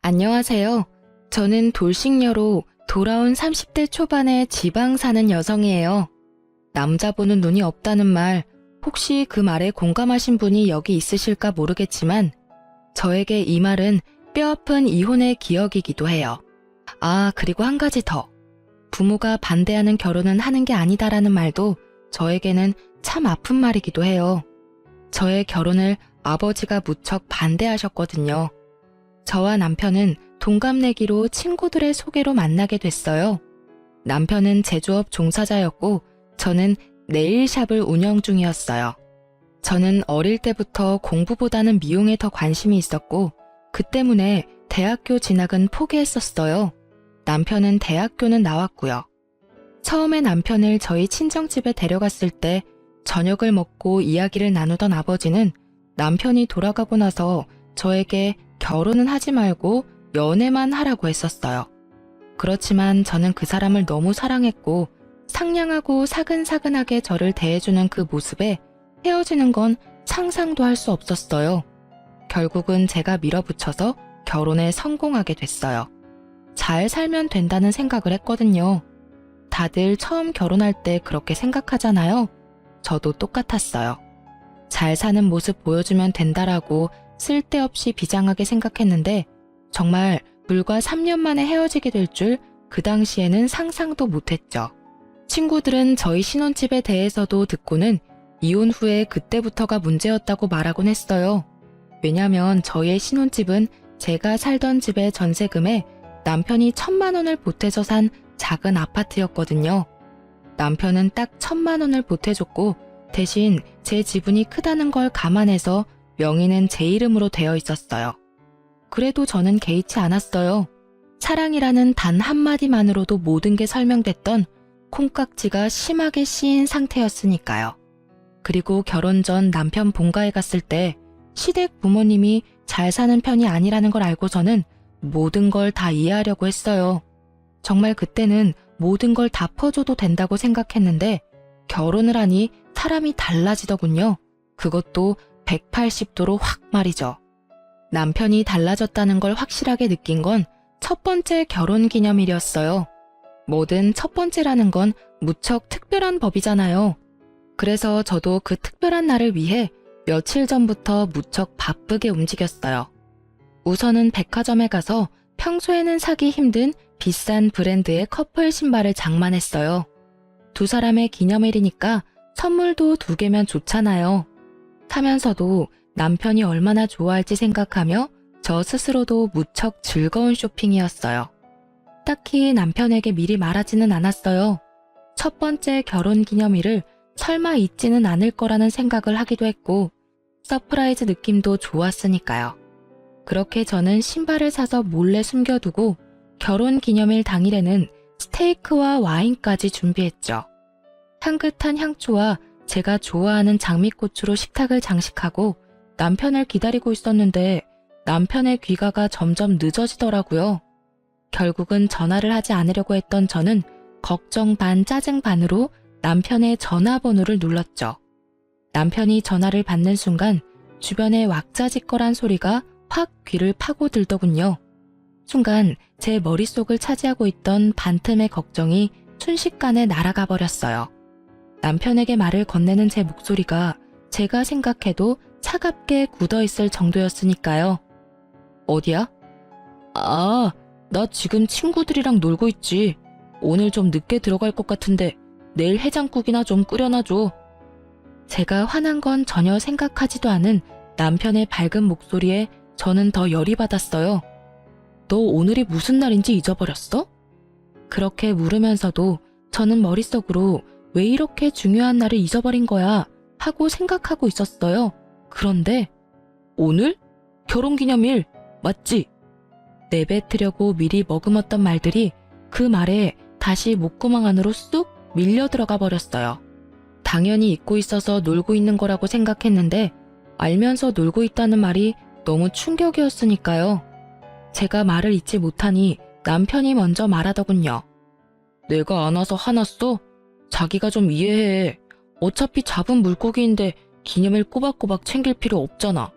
안녕하세요. 저는 돌싱녀로 돌아온 30대 초반의 지방 사는 여성이에요. 남자 보는 눈이 없다는 말, 혹시 그 말에 공감하신 분이 여기 있으실까 모르겠지만 저에게 이 말은 뼈아픈 이혼의 기억이기도 해요. 아, 그리고 한 가지 더. 부모가 반대하는 결혼은 하는 게 아니다라는 말도 저에게는 참 아픈 말이기도 해요. 저의 결혼을 아버지가 무척 반대하셨거든요. 저와 남편은 동갑내기로 친구들의 소개로 만나게 됐어요. 남편은 제조업 종사자였고 저는 네일샵을 운영 중이었어요. 저는 어릴 때부터 공부보다는 미용에 더 관심이 있었고 그 때문에 대학교 진학은 포기했었어요. 남편은 대학교는 나왔고요. 처음에 남편을 저희 친정집에 데려갔을 때 저녁을 먹고 이야기를 나누던 아버지는 남편이 돌아가고 나서 저에게 결혼은 하지 말고 연애만 하라고 했었어요. 그렇지만 저는 그 사람을 너무 사랑했고 상냥하고 사근사근하게 저를 대해주는 그 모습에 헤어지는 건 상상도 할 수 없었어요. 결국은 제가 밀어붙여서 결혼에 성공하게 됐어요. 잘 살면 된다는 생각을 했거든요. 다들 처음 결혼할 때 그렇게 생각하잖아요. 저도 똑같았어요. 잘 사는 모습 보여주면 된다라고 쓸데없이 비장하게 생각했는데 정말 불과 3년 만에 헤어지게 될 줄 그 당시에는 상상도 못했죠. 친구들은 저희 신혼집에 대해서도 듣고는 이혼 후에 그때부터가 문제였다고 말하곤 했어요. 왜냐면 저희의 신혼집은 제가 살던 집의 전세금에 남편이 1,000만 원을 보태서 산 작은 아파트였거든요. 남편은 딱 1,000만 원을 보태줬고 대신 제 지분이 크다는 걸 감안해서 명의는 제 이름으로 되어 있었어요. 그래도 저는 개의치 않았어요. 사랑이라는 단 한마디만으로도 모든 게 설명됐던 콩깍지가 심하게 씌인 상태였으니까요. 그리고 결혼 전 남편 본가에 갔을 때 시댁 부모님이 잘 사는 편이 아니라는 걸 알고서는 모든 걸 다 이해하려고 했어요. 정말 그때는 모든 걸 다 퍼줘도 된다고 생각했는데 결혼을 하니 사람이 달라지더군요. 그것도 180도로 확 말이죠. 남편이 달라졌다는 걸 확실하게 느낀 건 첫 번째 결혼 기념일이었어요. 뭐든 첫 번째라는 건 무척 특별한 법이잖아요. 그래서 저도 그 특별한 날을 위해 며칠 전부터 무척 바쁘게 움직였어요. 우선은 백화점에 가서 평소에는 사기 힘든 비싼 브랜드의 커플 신발을 장만했어요. 두 사람의 기념일이니까 선물도 2개면 좋잖아요. 사면서도 남편이 얼마나 좋아할지 생각하며 저 스스로도 무척 즐거운 쇼핑이었어요. 딱히 남편에게 미리 말하지는 않았어요. 첫 번째 결혼 기념일을 설마 잊지는 않을 거라는 생각을 하기도 했고 서프라이즈 느낌도 좋았으니까요. 그렇게 저는 신발을 사서 몰래 숨겨두고 결혼 기념일 당일에는 스테이크와 와인까지 준비했죠. 향긋한 향초와 제가 좋아하는 장미꽃으로 식탁을 장식하고 남편을 기다리고 있었는데 남편의 귀가가 점점 늦어지더라고요. 결국은 전화를 하지 않으려고 했던 저는 걱정 반 짜증 반으로 남편의 전화번호를 눌렀죠. 남편이 전화를 받는 순간 주변에 왁자지껄한 소리가 확 귀를 파고들더군요. 순간 제 머릿속을 차지하고 있던 반틈의 걱정이 순식간에 날아가 버렸어요. 남편에게 말을 건네는 제 목소리가 제가 생각해도 차갑게 굳어있을 정도였으니까요. 어디야? 아, 나 지금 친구들이랑 놀고 있지. 오늘 좀 늦게 들어갈 것 같은데 내일 해장국이나 좀 끓여놔줘. 제가 화난 건 전혀 생각하지도 않은 남편의 밝은 목소리에 저는 더 열이 받았어요. 너 오늘이 무슨 날인지 잊어버렸어? 그렇게 물으면서도 저는 머릿속으로 왜 이렇게 중요한 날을 잊어버린 거야 하고 생각하고 있었어요. 그런데 오늘? 결혼기념일 맞지? 내뱉으려고 미리 머금었던 말들이 그 말에 다시 목구멍 안으로 쑥 밀려 들어가 버렸어요. 당연히 잊고 있어서 놀고 있는 거라고 생각했는데 알면서 놀고 있다는 말이 너무 충격이었으니까요. 제가 말을 잊지 못하니 남편이 먼저 말하더군요. 내가 안 와서 화났어? 자기가 좀 이해해. 어차피 잡은 물고기인데 기념일 꼬박꼬박 챙길 필요 없잖아.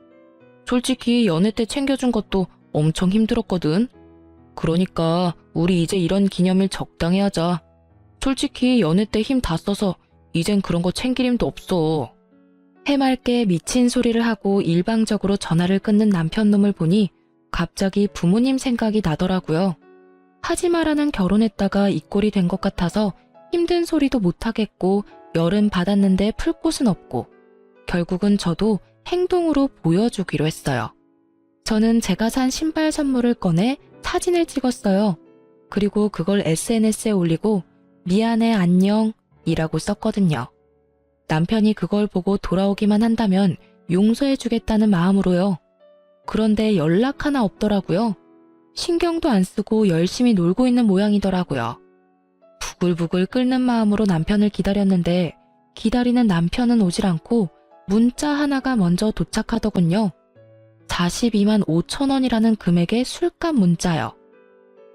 솔직히 연애 때 챙겨준 것도 엄청 힘들었거든. 그러니까 우리 이제 이런 기념일 적당히 하자. 솔직히 연애 때 힘 다 써서 이젠 그런 거 챙길 힘도 없어. 해맑게 미친 소리를 하고 일방적으로 전화를 끊는 남편 놈을 보니 갑자기 부모님 생각이 나더라고요. 하지 마라는 결혼했다가 이 꼴이 된 것 같아서 힘든 소리도 못하겠고 열은 받았는데 풀 곳은 없고 결국은 저도 행동으로 보여주기로 했어요. 저는 제가 산 신발 선물을 꺼내 사진을 찍었어요. 그리고 그걸 SNS에 올리고 미안해 안녕 이라고 썼거든요. 남편이 그걸 보고 돌아오기만 한다면 용서해주겠다는 마음으로요. 그런데 연락 하나 없더라고요. 신경도 안 쓰고 열심히 놀고 있는 모양이더라고요. 부글부글 끓는 마음으로 남편을 기다렸는데 기다리는 남편은 오질 않고 문자 하나가 먼저 도착하더군요. 42만 5천 원이라는 금액의 술값 문자요.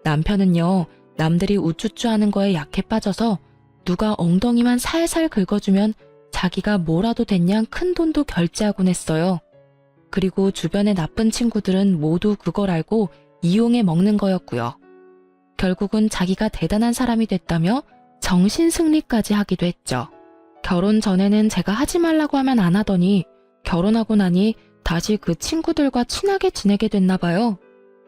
남편은요, 남들이 우쭈쭈 하는 거에 약해 빠져서 누가 엉덩이만 살살 긁어주면 자기가 뭐라도 됐냐 큰 돈도 결제하곤 했어요. 그리고 주변의 나쁜 친구들은 모두 그걸 알고 이용해 먹는 거였고요. 결국은 자기가 대단한 사람이 됐다며 정신승리까지 하기도 했죠. 결혼 전에는 제가 하지 말라고 하면 안 하더니 결혼하고 나니 다시 그 친구들과 친하게 지내게 됐나 봐요.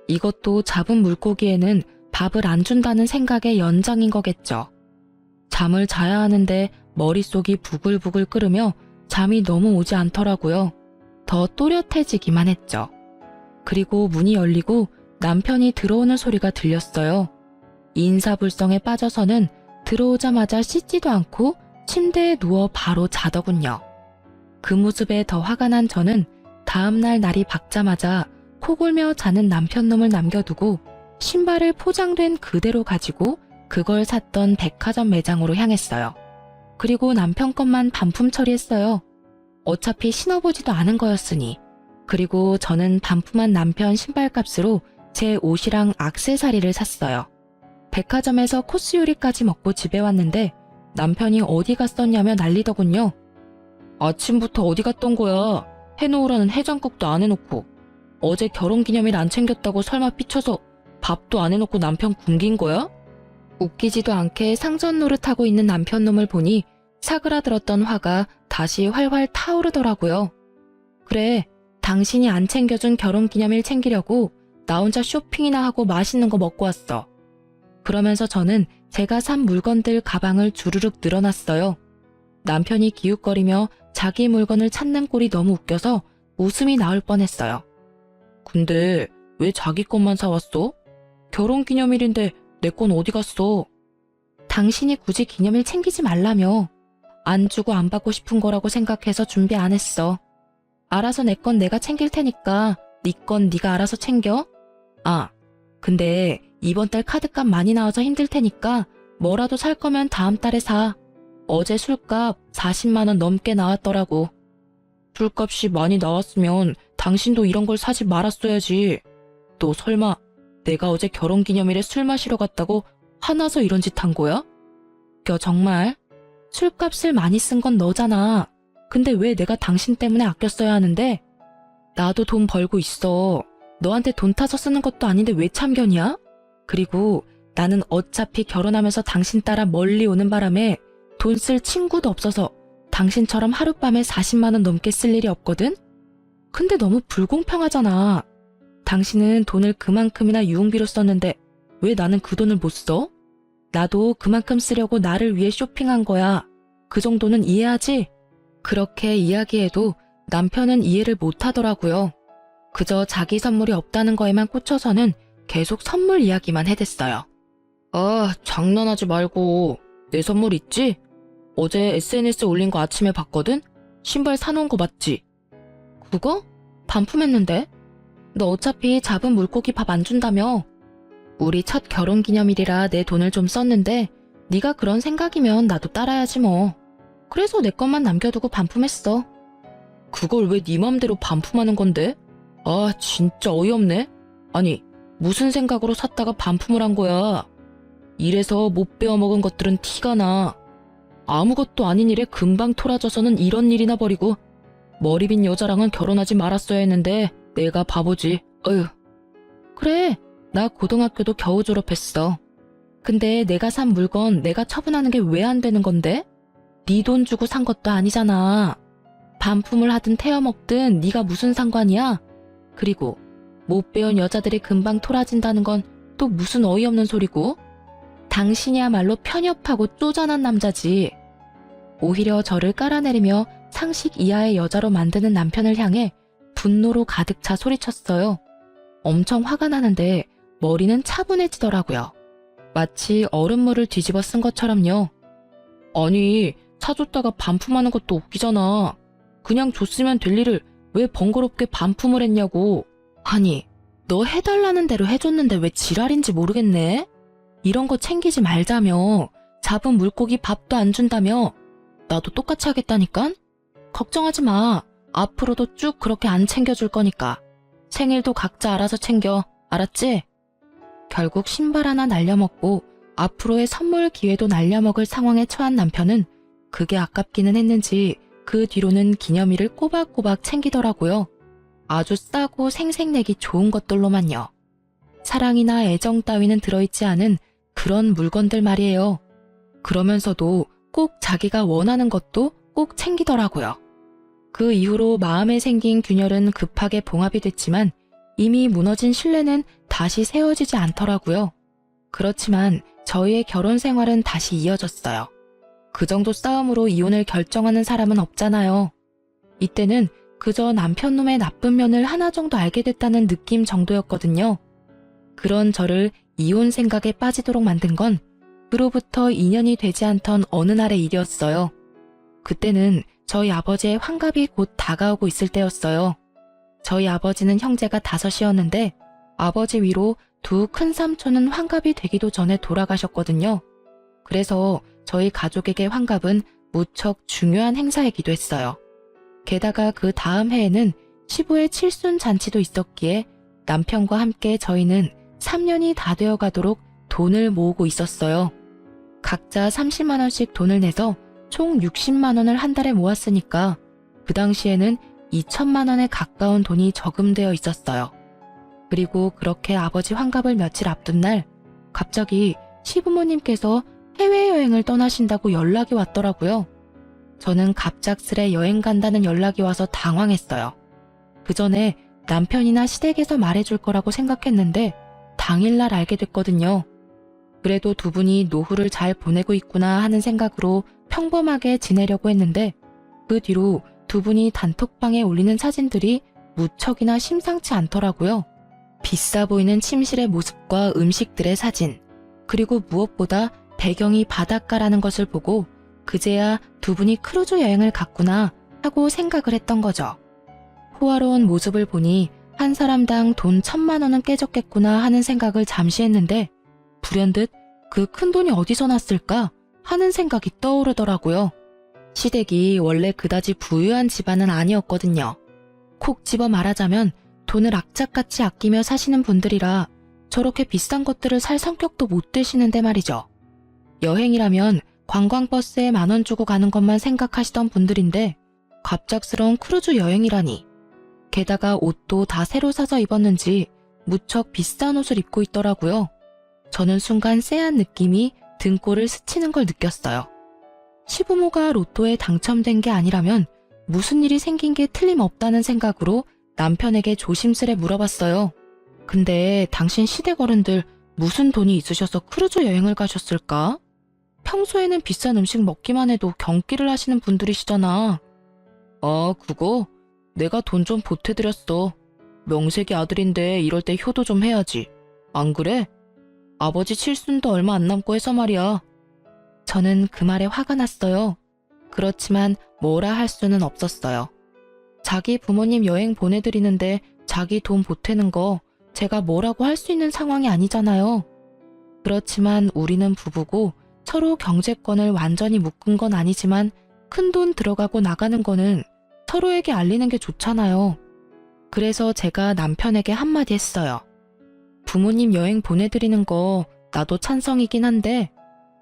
이것도 잡은 물고기에는 밥을 안 준다는 생각의 연장인 거겠죠. 잠을 자야 하는데 머릿속이 부글부글 끓으며 잠이 너무 오지 않더라고요. 더 또렷해지기만 했죠. 그리고 문이 열리고 남편이 들어오는 소리가 들렸어요. 인사불성에 빠져서는 들어오자마자 씻지도 않고 침대에 누워 바로 자더군요. 그 모습에 더 화가 난 저는 다음날 날이 밝자마자 코골며 자는 남편 놈을 남겨두고 신발을 포장된 그대로 가지고 그걸 샀던 백화점 매장으로 향했어요. 그리고 남편 것만 반품 처리했어요. 어차피 신어보지도 않은 거였으니. 그리고 저는 반품한 남편 신발값으로 제 옷이랑 액세서리를 샀어요. 백화점에서 코스 요리까지 먹고 집에 왔는데 남편이 어디 갔었냐며 난리더군요. 아침부터 어디 갔던 거야? 해놓으라는 해장국도 안 해놓고. 어제 결혼기념일 안 챙겼다고 설마 삐쳐서 밥도 안 해놓고 남편 굶긴 거야? 웃기지도 않게 상전 노릇하고 있는 남편 놈을 보니 사그라들었던 화가 다시 활활 타오르더라고요. 그래, 당신이 안 챙겨준 결혼기념일 챙기려고 나 혼자 쇼핑이나 하고 맛있는 거 먹고 왔어. 그러면서 저는 제가 산 물건들 가방을 주르륵 늘어놨어요. 남편이 기웃거리며 자기 물건을 찾는 꼴이 너무 웃겨서 웃음이 나올 뻔했어요. 근데 왜 자기 것만 사왔어? 결혼기념일인데 내 건 어디 갔어? 당신이 굳이 기념일 챙기지 말라며. 안 주고 안 받고 싶은 거라고 생각해서 준비 안 했어. 알아서 내 건 내가 챙길 테니까 네 건 네가 알아서 챙겨. 아, 근데 이번 달 카드값 많이 나와서 힘들 테니까 뭐라도 살 거면 다음 달에 사. 어제 술값 40만 원 넘게 나왔더라고. 술값이 많이 나왔으면 당신도 이런 걸 사지 말았어야지. 너 설마 내가 어제 결혼기념일에 술 마시러 갔다고 화나서 이런 짓 한 거야? 정말? 술값을 많이 쓴 건 너잖아. 근데 왜 내가 당신 때문에 아껴 써야 하는데? 나도 돈 벌고 있어. 너한테 돈 타서 쓰는 것도 아닌데 왜 참견이야? 그리고 나는 어차피 결혼하면서 당신 따라 멀리 오는 바람에 돈 쓸 친구도 없어서 당신처럼 하룻밤에 40만 원 넘게 쓸 일이 없거든? 근데 너무 불공평하잖아. 당신은 돈을 그만큼이나 유흥비로 썼는데 왜 나는 그 돈을 못 써? 나도 그만큼 쓰려고 나를 위해 쇼핑한 거야. 그 정도는 이해하지? 그렇게 이야기해도 남편은 이해를 못 하더라고요. 그저 자기 선물이 없다는 거에만 꽂혀서는 계속 선물 이야기만 해댔어요. 아, 장난하지 말고. 내 선물 있지? 어제 SNS에 올린 거 아침에 봤거든? 신발 사놓은 거 맞지? 그거? 반품했는데? 너 어차피 잡은 물고기 밥 안 준다며. 우리 첫 결혼기념일이라 내 돈을 좀 썼는데 네가 그런 생각이면 나도 따라야지 뭐. 그래서 내 것만 남겨두고 반품했어. 그걸 왜 네 맘대로 반품하는 건데? 아, 진짜 어이없네. 아니, 무슨 생각으로 샀다가 반품을 한 거야. 이래서 못 배워먹은 것들은 티가 나. 아무것도 아닌 일에 금방 토라져서는 이런 일이나 버리고 머리 빈 여자랑은 결혼하지 말았어야 했는데 내가 바보지. 어휴. 그래. 나 고등학교도 겨우 졸업했어. 근데 내가 산 물건 내가 처분하는 게 왜 안 되는 건데? 네 돈 주고 산 것도 아니잖아. 반품을 하든 태워먹든 네가 무슨 상관이야? 그리고 못 배운 여자들이 금방 토라진다는 건 또 무슨 어이없는 소리고? 당신이야말로 편협하고 쪼잔한 남자지. 오히려 저를 깔아내리며 상식 이하의 여자로 만드는 남편을 향해 분노로 가득 차 소리쳤어요. 엄청 화가 나는데 머리는 차분해지더라고요. 마치 얼음물을 뒤집어 쓴 것처럼요. 아니, 사줬다가 반품하는 것도 웃기잖아. 그냥 줬으면 될 일을 왜 번거롭게 반품을 했냐고. 아니, 너 해달라는 대로 해줬는데 왜 지랄인지 모르겠네? 이런 거 챙기지 말자며. 잡은 물고기 밥도 안 준다며. 나도 똑같이 하겠다니깐? 걱정하지 마. 앞으로도 쭉 그렇게 안 챙겨줄 거니까. 생일도 각자 알아서 챙겨. 알았지? 결국 신발 하나 날려먹고 앞으로의 선물 기회도 날려먹을 상황에 처한 남편은 그게 아깝기는 했는지 그 뒤로는 기념일을 꼬박꼬박 챙기더라고요. 아주 싸고 생색내기 좋은 것들로만요. 사랑이나 애정 따위는 들어있지 않은 그런 물건들 말이에요. 그러면서도 꼭 자기가 원하는 것도 꼭 챙기더라고요. 그 이후로 마음에 생긴 균열은 급하게 봉합이 됐지만 이미 무너진 신뢰는 다시 세워지지 않더라고요. 그렇지만 저희의 결혼 생활은 다시 이어졌어요. 그 정도 싸움으로 이혼을 결정하는 사람은 없잖아요. 이때는 그저 남편 놈의 나쁜 면을 하나 정도 알게 됐다는 느낌 정도였거든요. 그런 저를 이혼 생각에 빠지도록 만든 건 그로부터 2년이 되지 않던 어느 날의 일이었어요. 그때는 저희 아버지의 환갑이 곧 다가오고 있을 때였어요. 저희 아버지는 형제가 5이었는데 아버지 위로 두 큰 삼촌은 환갑이 되기도 전에 돌아가셨거든요. 그래서 저희 가족에게 환갑은 무척 중요한 행사이기도 했어요. 게다가 그 다음 해에는 시부의 칠순 잔치도 있었기에 남편과 함께 저희는 3년이 다 되어 가도록 돈을 모으고 있었어요. 각자 30만 원씩 돈을 내서 총 60만 원을 한 달에 모았으니까 그 당시에는 2천만 원에 가까운 돈이 저금되어 있었어요. 그리고 그렇게 아버지 환갑을 며칠 앞둔 날 갑자기 시부모님께서 해외여행을 떠나신다고 연락이 왔더라고요. 저는 갑작스레 여행 간다는 연락이 와서 당황했어요. 그 전에 남편이나 시댁에서 말해줄 거라고 생각했는데 당일날 알게 됐거든요. 그래도 두 분이 노후를 잘 보내고 있구나 하는 생각으로 평범하게 지내려고 했는데 그 뒤로 두 분이 단톡방에 올리는 사진들이 무척이나 심상치 않더라고요. 비싸 보이는 침실의 모습과 음식들의 사진, 그리고 무엇보다 배경이 바닷가라는 것을 보고 그제야 두 분이 크루즈 여행을 갔구나 하고 생각을 했던 거죠. 호화로운 모습을 보니 한 사람당 돈 1,000만 원은 깨졌겠구나 하는 생각을 잠시 했는데 불현듯 그 큰 돈이 어디서 났을까 하는 생각이 떠오르더라고요. 시댁이 원래 그다지 부유한 집안은 아니었거든요. 콕 집어 말하자면 돈을 악착같이 아끼며 사시는 분들이라 저렇게 비싼 것들을 살 성격도 못 되시는데 말이죠. 여행이라면 관광버스에 10,000원 주고 가는 것만 생각하시던 분들인데 갑작스러운 크루즈 여행이라니. 게다가 옷도 다 새로 사서 입었는지 무척 비싼 옷을 입고 있더라고요. 저는 순간 쎄한 느낌이 등골을 스치는 걸 느꼈어요. 시부모가 로또에 당첨된 게 아니라면 무슨 일이 생긴 게 틀림없다는 생각으로 남편에게 조심스레 물어봤어요. 근데 당신 시댁 어른들 무슨 돈이 있으셔서 크루즈 여행을 가셨을까? 평소에는 비싼 음식 먹기만 해도 경기를 하시는 분들이시잖아. 아, 그거? 내가 돈 좀 보태드렸어. 명색이 아들인데 이럴 때 효도 좀 해야지. 안 그래? 아버지 칠순도 얼마 안 남고 해서 말이야. 저는 그 말에 화가 났어요. 그렇지만 뭐라 할 수는 없었어요. 자기 부모님 여행 보내드리는데 자기 돈 보태는 거 제가 뭐라고 할 수 있는 상황이 아니잖아요. 그렇지만 우리는 부부고 서로 경제권을 완전히 묶은 건 아니지만 큰 돈 들어가고 나가는 거는 서로에게 알리는 게 좋잖아요. 그래서 제가 남편에게 한마디 했어요. 부모님 여행 보내드리는 거 나도 찬성이긴 한데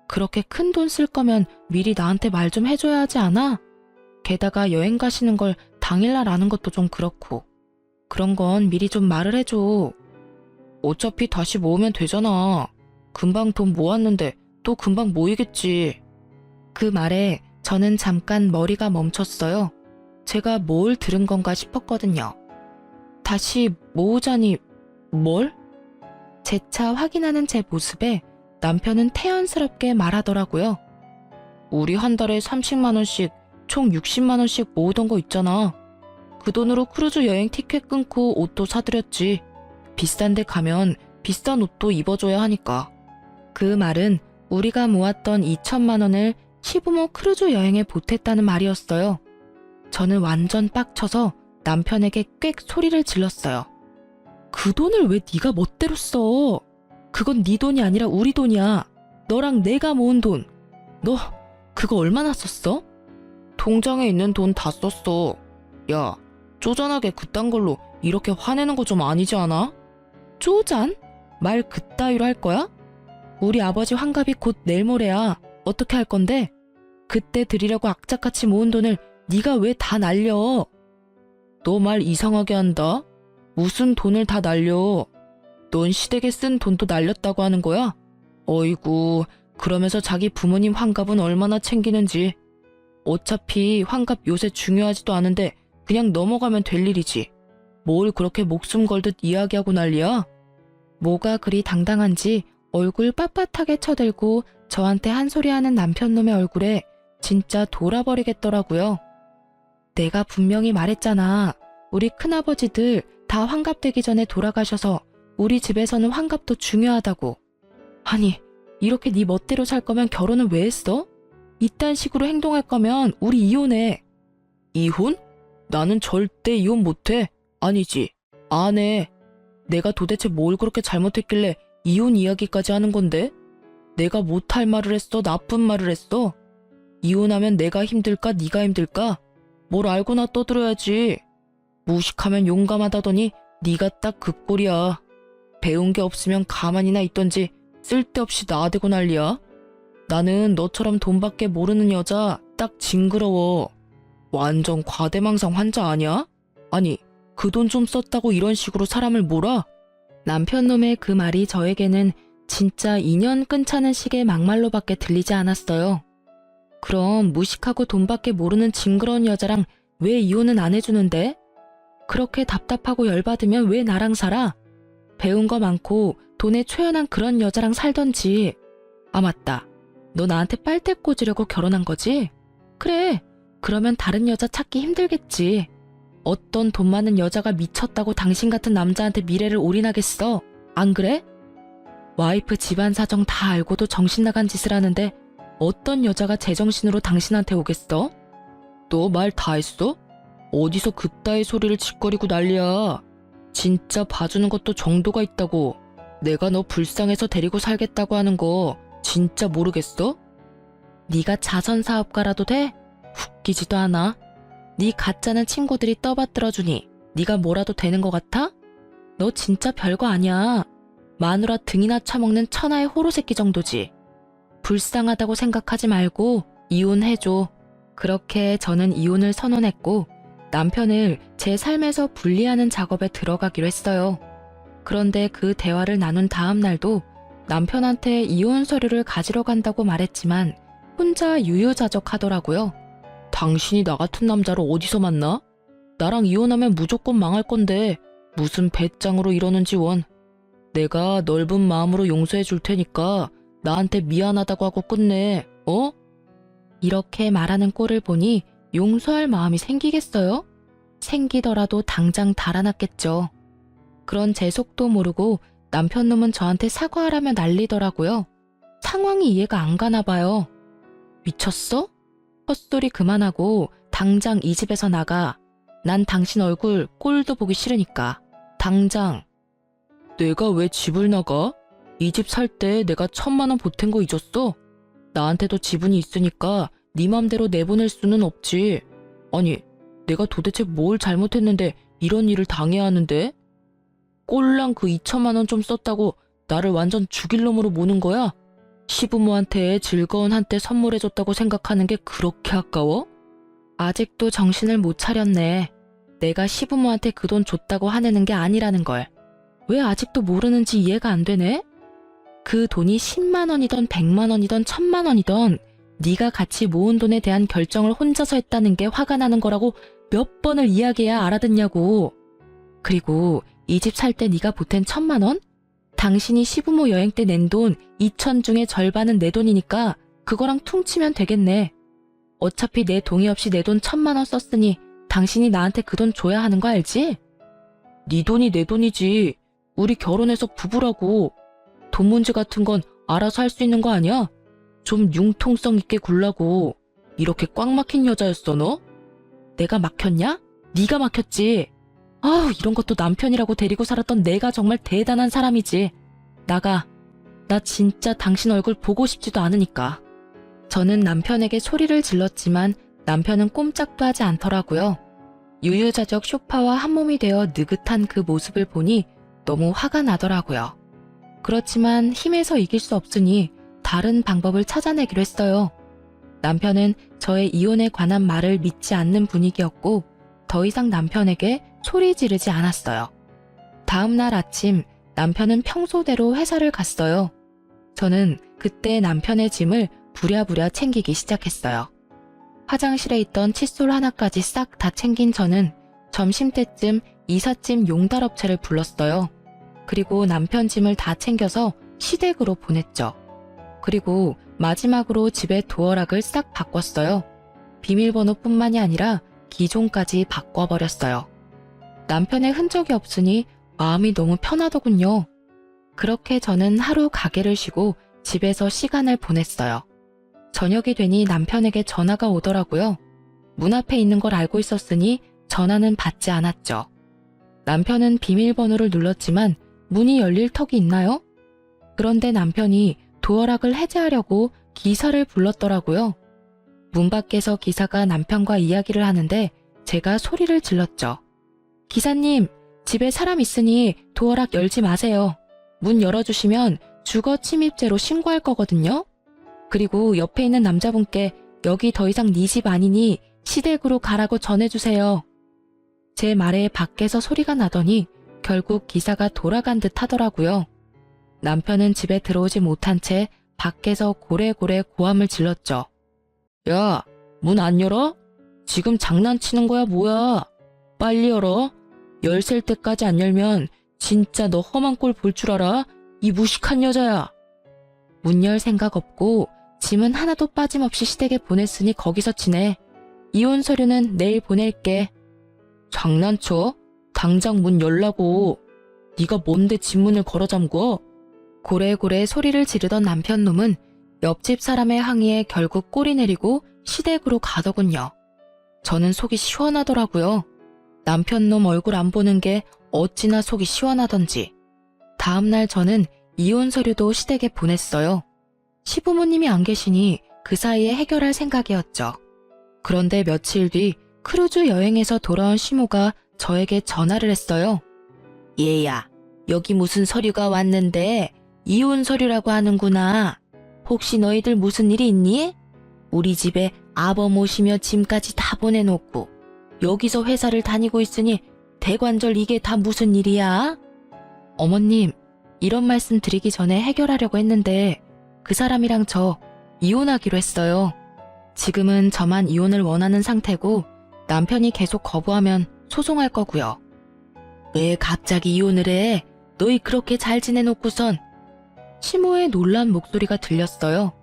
그렇게 큰 돈 쓸 거면 미리 나한테 말 좀 해줘야 하지 않아? 게다가 여행 가시는 걸 당일날 아는 것도 좀 그렇고 그런 건 미리 좀 말을 해줘. 어차피 다시 모으면 되잖아. 금방 돈 모았는데 또 금방 모이겠지. 그 말에 저는 잠깐 머리가 멈췄어요. 제가 뭘 들은 건가 싶었거든요. 다시 모으자니 뭘? 재차 확인하는 제 모습에 남편은 태연스럽게 말하더라고요. 우리 한 달에 30만 원씩 총 60만 원씩 모으던 거 있잖아. 그 돈으로 크루즈 여행 티켓 끊고 옷도 사드렸지. 비싼 데 가면 비싼 옷도 입어줘야 하니까. 그 말은 우리가 모았던 2천만 원을 시부모 크루즈 여행에 보탰다는 말이었어요. 저는 완전 빡쳐서 남편에게 꽥 소리를 질렀어요. 그 돈을 왜 네가 멋대로 써? 그건 네 돈이 아니라 우리 돈이야. 너랑 내가 모은 돈. 너 그거 얼마나 썼어? 통장에 있는 돈 다 썼어. 야, 쪼잔하게 그딴 걸로 이렇게 화내는 거 좀 아니지 않아? 쪼잔? 말 그따위로 할 거야? 우리 아버지 환갑이 곧 내일 모레야. 어떻게 할 건데? 그때 드리려고 악착같이 모은 돈을 네가 왜 다 날려? 너 말 이상하게 한다. 무슨 돈을 다 날려? 넌 시댁에 쓴 돈도 날렸다고 하는 거야? 어이구, 그러면서 자기 부모님 환갑은 얼마나 챙기는지. 어차피 환갑 요새 중요하지도 않은데 그냥 넘어가면 될 일이지. 뭘 그렇게 목숨 걸듯 이야기하고 난리야? 뭐가 그리 당당한지 얼굴 빳빳하게 쳐들고 저한테 한 소리 하는 남편놈의 얼굴에 진짜 돌아버리겠더라고요. 내가 분명히 말했잖아. 우리 큰아버지들 다 환갑되기 전에 돌아가셔서 우리 집에서는 환갑도 중요하다고. 아니, 이렇게 네 멋대로 살 거면 결혼은 왜 했어? 이딴 식으로 행동할 거면 우리 이혼해. 이혼? 나는 절대 이혼 못해. 아니지, 안 해. 내가 도대체 뭘 그렇게 잘못했길래 이혼 이야기까지 하는 건데? 내가 못할 말을 했어? 나쁜 말을 했어? 이혼하면 내가 힘들까? 네가 힘들까? 뭘 알고나 떠들어야지. 무식하면 용감하다더니 네가 딱 그 꼴이야. 배운 게 없으면 가만히나 있던지 쓸데없이 나대고 난리야. 나는 너처럼 돈밖에 모르는 여자 딱 징그러워. 완전 과대망상 환자 아니야? 아니, 그 돈 좀 썼다고 이런 식으로 사람을 몰아? 남편놈의 그 말이 저에게는 진짜 인연 끊자는 식의 막말로밖에 들리지 않았어요. 그럼 무식하고 돈밖에 모르는 징그러운 여자랑 왜 이혼은 안 해주는데? 그렇게 답답하고 열받으면 왜 나랑 살아? 배운 거 많고 돈에 초연한 그런 여자랑 살던지. 아, 맞다. 너 나한테 빨대 꽂으려고 결혼한 거지? 그래. 그러면 다른 여자 찾기 힘들겠지. 어떤 돈 많은 여자가 미쳤다고 당신 같은 남자한테 미래를 올인하겠어? 안 그래? 와이프 집안 사정 다 알고도 정신 나간 짓을 하는데 어떤 여자가 제정신으로 당신한테 오겠어? 너 말 다 했어? 어디서 그따위 소리를 짓거리고 난리야. 진짜 봐주는 것도 정도가 있다고. 내가 너 불쌍해서 데리고 살겠다고 하는 거 진짜 모르겠어? 네가 자선사업가라도 돼? 웃기지도 않아. 네 가짜는 친구들이 떠받들어주니 네가 뭐라도 되는 것 같아? 너 진짜 별거 아니야. 마누라 등이나 처먹는 천하의 호로새끼 정도지. 불쌍하다고 생각하지 말고 이혼해줘. 그렇게 저는 이혼을 선언했고 남편을 제 삶에서 분리하는 작업에 들어가기로 했어요. 그런데 그 대화를 나눈 다음 날도 남편한테 이혼 서류를 가지러 간다고 말했지만 혼자 유유자적하더라고요. 당신이 나 같은 남자를 어디서 만나? 나랑 이혼하면 무조건 망할 건데 무슨 배짱으로 이러는지 원. 내가 넓은 마음으로 용서해 줄 테니까 나한테 미안하다고 하고 끝내. 어? 이렇게 말하는 꼴을 보니 용서할 마음이 생기겠어요? 생기더라도 당장 달아났겠죠. 그런 제 속도 모르고 남편놈은 저한테 사과하라며 난리더라고요. 상황이 이해가 안 가나 봐요. 미쳤어? 헛소리 그만하고 당장 이 집에서 나가. 난 당신 얼굴 꼴도 보기 싫으니까. 당장. 내가 왜 집을 나가? 이 집 살 때 내가 1,000만 원 보탠 거 잊었어? 나한테도 지분이 있으니까 네 맘대로 내보낼 수는 없지. 아니, 내가 도대체 뭘 잘못했는데 이런 일을 당해야 하는데? 꼴랑 그 2천만 원 좀 썼다고 나를 완전 죽일 놈으로 모는 거야? 시부모한테 즐거운 한때 선물해줬다고 생각하는 게 그렇게 아까워? 아직도 정신을 못 차렸네. 내가 시부모한테 그 돈 줬다고 화내는 게 아니라는 걸. 왜 아직도 모르는지 이해가 안 되네? 그 돈이 10만 원이던 100만 원이던 1000만 원이던 네가 같이 모은 돈에 대한 결정을 혼자서 했다는 게 화가 나는 거라고 몇 번을 이야기해야 알아듣냐고. 그리고 이 집 살 때 네가 보탠 1000만 원? 당신이 시부모 여행 때 낸 돈 2천 중에 절반은 내 돈이니까 그거랑 퉁치면 되겠네. 어차피 내 동의 없이 내 돈 1000만 원 썼으니 당신이 나한테 그 돈 줘야 하는 거 알지? 네 돈이 내 돈이지. 우리 결혼해서 부부라고. 돈 문제 같은 건 알아서 할 수 있는 거 아니야? 좀 융통성 있게 굴라고. 이렇게 꽉 막힌 여자였어 너? 내가 막혔냐? 네가 막혔지. 아우, 이런 것도 남편이라고 데리고 살았던 내가 정말 대단한 사람이지. 나가. 나 진짜 당신 얼굴 보고 싶지도 않으니까. 저는 남편에게 소리를 질렀지만 남편은 꼼짝도 하지 않더라고요. 유유자적 쇼파와 한몸이 되어 느긋한 그 모습을 보니 너무 화가 나더라고요. 그렇지만 힘에서 이길 수 없으니 다른 방법을 찾아내기로 했어요. 남편은 저의 이혼에 관한 말을 믿지 않는 분위기였고 더 이상 남편에게 소리 지르지 않았어요. 다음 날 아침 남편은 평소대로 회사를 갔어요. 저는 그때 남편의 짐을 부랴부랴 챙기기 시작했어요. 화장실에 있던 칫솔 하나까지 싹 다 챙긴 저는 점심때쯤 이삿짐 용달업체를 불렀어요. 그리고 남편 짐을 다 챙겨서 시댁으로 보냈죠. 그리고 마지막으로 집의 도어락을 싹 바꿨어요. 비밀번호뿐만이 아니라 기종까지 바꿔버렸어요. 남편의 흔적이 없으니 마음이 너무 편하더군요. 그렇게 저는 하루 가게를 쉬고 집에서 시간을 보냈어요. 저녁이 되니 남편에게 전화가 오더라고요. 문 앞에 있는 걸 알고 있었으니 전화는 받지 않았죠. 남편은 비밀번호를 눌렀지만 문이 열릴 턱이 있나요? 그런데 남편이 도어락을 해제하려고 기사를 불렀더라고요. 문 밖에서 기사가 남편과 이야기를 하는데 제가 소리를 질렀죠. 기사님, 집에 사람 있으니 도어락 열지 마세요. 문 열어주시면 주거 침입죄로 신고할 거거든요. 그리고 옆에 있는 남자분께 여기 더 이상 네 집 아니니 시댁으로 가라고 전해주세요. 제 말에 밖에서 소리가 나더니 결국 기사가 돌아간 듯 하더라고요. 남편은 집에 들어오지 못한 채 밖에서 고래고래 고함을 질렀죠. 야, 문 안 열어? 지금 장난치는 거야 뭐야? 빨리 열어. 열셀 때까지 안 열면 진짜 너 험한 꼴 볼 줄 알아? 이 무식한 여자야. 문 열 생각 없고 짐은 하나도 빠짐없이 시댁에 보냈으니 거기서 지내. 이혼 서류는 내일 보낼게. 장난쳐? 당장 문 열라고. 네가 뭔데 집 문을 걸어 잠궈? 고래고래 소리를 지르던 남편 놈은 옆집 사람의 항의에 결국 꼬리 내리고 시댁으로 가더군요. 저는 속이 시원하더라고요. 남편 놈 얼굴 안 보는 게 어찌나 속이 시원하던지. 다음날 저는 이혼 서류도 시댁에 보냈어요. 시부모님이 안 계시니 그 사이에 해결할 생각이었죠. 그런데 며칠 뒤 크루즈 여행에서 돌아온 시모가 저에게 전화를 했어요. 얘야, 여기 무슨 서류가 왔는데 이혼 서류라고 하는구나. 혹시 너희들 무슨 일이 있니? 우리 집에 아버 모시며 짐까지 다 보내놓고 여기서 회사를 다니고 있으니 대관절 이게 다 무슨 일이야? 어머님, 이런 말씀 드리기 전에 해결하려고 했는데 그 사람이랑 저 이혼하기로 했어요. 지금은 저만 이혼을 원하는 상태고 남편이 계속 거부하면 소송할 거고요. 왜 갑자기 이혼을 해? 너희 그렇게 잘 지내놓고선. 시모의 놀란 목소리가 들렸어요.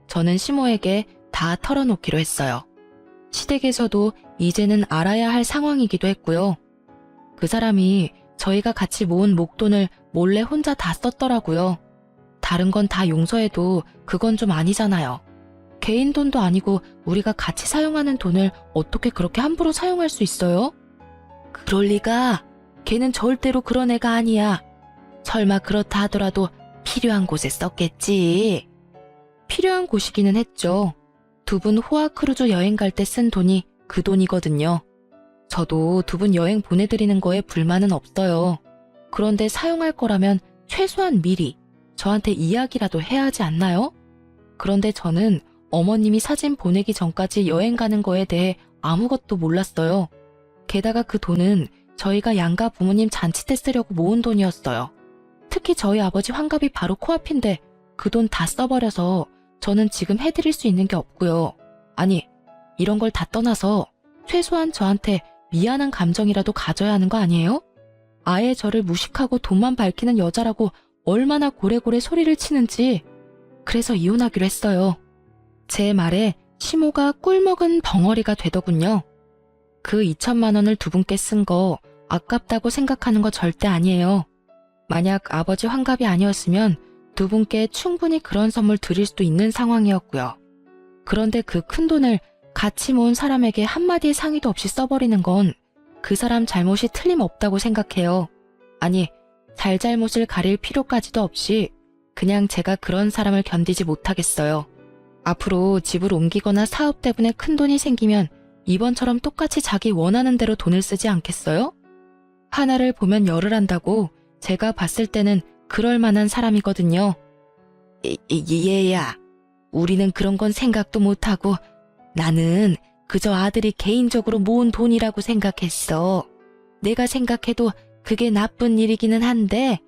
저는 시모에게 다 털어놓기로 했어요. 시댁에서도 이제는 알아야 할 상황이기도 했고요. 그 사람이 저희가 같이 모은 목돈을 몰래 혼자 다 썼더라고요. 다른 건 다 용서해도 그건 좀 아니잖아요. 개인 돈도 아니고 우리가 같이 사용하는 돈을 어떻게 그렇게 함부로 사용할 수 있어요? 그럴 리가. 걔는 절대로 그런 애가 아니야. 설마 그렇다 하더라도 필요한 곳에 썼겠지. 필요한 곳이기는 했죠. 두 분 호화 크루즈 여행 갈 때 쓴 돈이 그 돈이거든요. 저도 두 분 여행 보내드리는 거에 불만은 없어요. 그런데 사용할 거라면 최소한 미리 저한테 이야기라도 해야 하지 않나요? 그런데 저는 어머님이 사진 보내기 전까지 여행 가는 거에 대해 아무것도 몰랐어요. 게다가 그 돈은 저희가 양가 부모님 잔치 때 쓰려고 모은 돈이었어요. 특히 저희 아버지 환갑이 바로 코앞인데 그 돈 다 써버려서 저는 지금 해드릴 수 있는 게 없고요. 아니, 이런 걸 다 떠나서 최소한 저한테 미안한 감정이라도 가져야 하는 거 아니에요? 아예 저를 무식하고 돈만 밝히는 여자라고 얼마나 고래고래 소리를 치는지. 그래서 이혼하기로 했어요. 제 말에 시모가 꿀먹은 벙어리가 되더군요. 그 2천만 원을 두 분께 쓴 거 아깝다고 생각하는 거 절대 아니에요. 만약 아버지 환갑이 아니었으면 두 분께 충분히 그런 선물 드릴 수도 있는 상황이었고요. 그런데 그 큰 돈을 같이 모은 사람에게 한마디의 상의도 없이 써버리는 건 그 사람 잘못이 틀림없다고 생각해요. 아니, 잘잘못을 가릴 필요까지도 없이 그냥 제가 그런 사람을 견디지 못하겠어요. 앞으로 집을 옮기거나 사업 때문에 큰 돈이 생기면 이번처럼 똑같이 자기 원하는 대로 돈을 쓰지 않겠어요? 하나를 보면 열을 한다고 제가 봤을 때는 그럴 만한 사람이거든요. 얘야, 우리는 그런 건 생각도 못하고 나는 그저 아들이 개인적으로 모은 돈이라고 생각했어. 내가 생각해도 그게 나쁜 일이기는 한데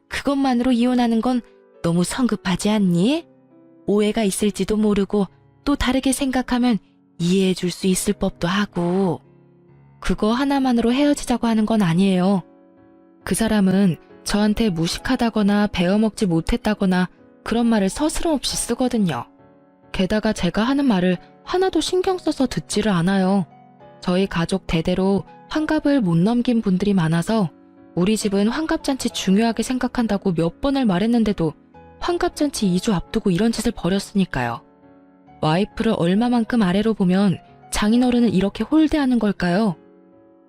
그것만으로 이혼하는 건 너무 성급하지 않니? 오해가 있을지도 모르고 또 다르게 생각하면 이해해 줄 수 있을 법도 하고. 그거 하나만으로 헤어지자고 하는 건 아니에요. 그 사람은 저한테 무식하다거나 배워먹지 못했다거나 그런 말을 서스럼없이 쓰거든요. 게다가 제가 하는 말을 하나도 신경 써서 듣지를 않아요. 저희 가족 대대로 환갑을 못 넘긴 분들이 많아서 우리 집은 환갑잔치 중요하게 생각한다고 몇 번을 말했는데도 환갑잔치 2주 앞두고 이런 짓을 벌였으니까요. 와이프를 얼마만큼 아래로 보면 장인어른은 이렇게 홀대하는 걸까요?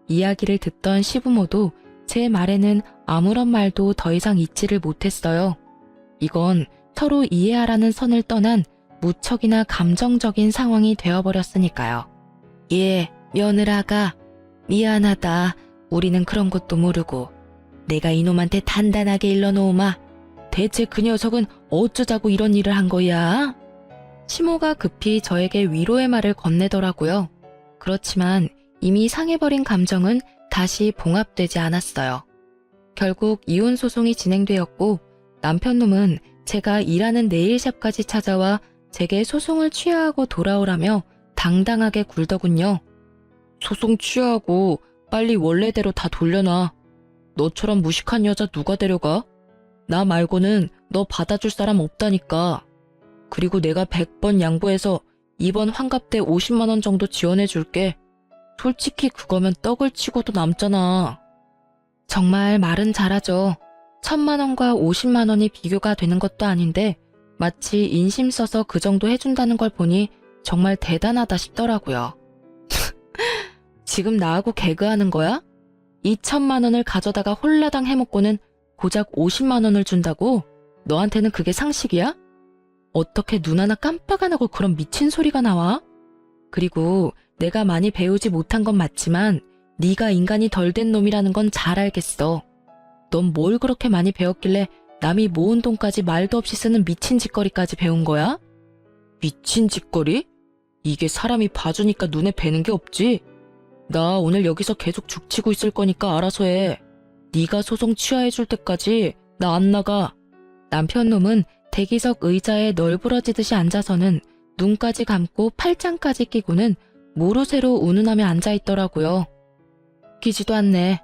이야기를 듣던 시부모도 제 말에는 아무런 말도 더 이상 잊지를 못했어요. 이건 서로 이해하라는 선을 떠난 무척이나 감정적인 상황이 되어버렸으니까요. 예, 며느라가 미안하다. 우리는 그런 것도 모르고 내가 이놈한테 단단하게 일러놓으마. 대체 그 녀석은 어쩌자고 이런 일을 한 거야? 시모가 급히 저에게 위로의 말을 건네더라고요. 그렇지만 이미 상해버린 감정은 다시 봉합되지 않았어요. 결국 이혼 소송이 진행되었고 남편놈은 제가 일하는 네일샵까지 찾아와 제게 소송을 취하하고 돌아오라며 당당하게 굴더군요. 소송 취하하고 빨리 원래대로 다 돌려놔. 너처럼 무식한 여자 누가 데려가? 나 말고는 너 받아줄 사람 없다니까. 그리고 내가 100번 양보해서 이번 환갑 때 50만 원 정도 지원해줄게. 솔직히 그거면 떡을 치고도 남잖아. 정말 말은 잘하죠. 1,000만 원과 50만 원이 비교가 되는 것도 아닌데 마치 인심 써서 그 정도 해준다는 걸 보니 정말 대단하다 싶더라고요. 지금 나하고 개그하는 거야? 2천만 원을 가져다가 홀라당 해먹고는 고작 50만 원을 준다고? 너한테는 그게 상식이야? 어떻게 눈 하나 깜빡 안 하고 그런 미친 소리가 나와? 그리고 내가 많이 배우지 못한 건 맞지만 네가 인간이 덜 된 놈이라는 건 잘 알겠어. 넌 뭘 그렇게 많이 배웠길래 남이 모은 돈까지 말도 없이 쓰는 미친 짓거리까지 배운 거야? 미친 짓거리? 이게 사람이 봐주니까 눈에 뵈는 게 없지? 나 오늘 여기서 계속 죽치고 있을 거니까 알아서 해. 네가 소송 취하해줄 때까지 나 안 나가. 남편놈은 대기석 의자에 널브러지듯이 앉아서는 눈까지 감고 팔짱까지 끼고는 모르쇠로 운운하며 앉아있더라고요. 웃기지도 않네.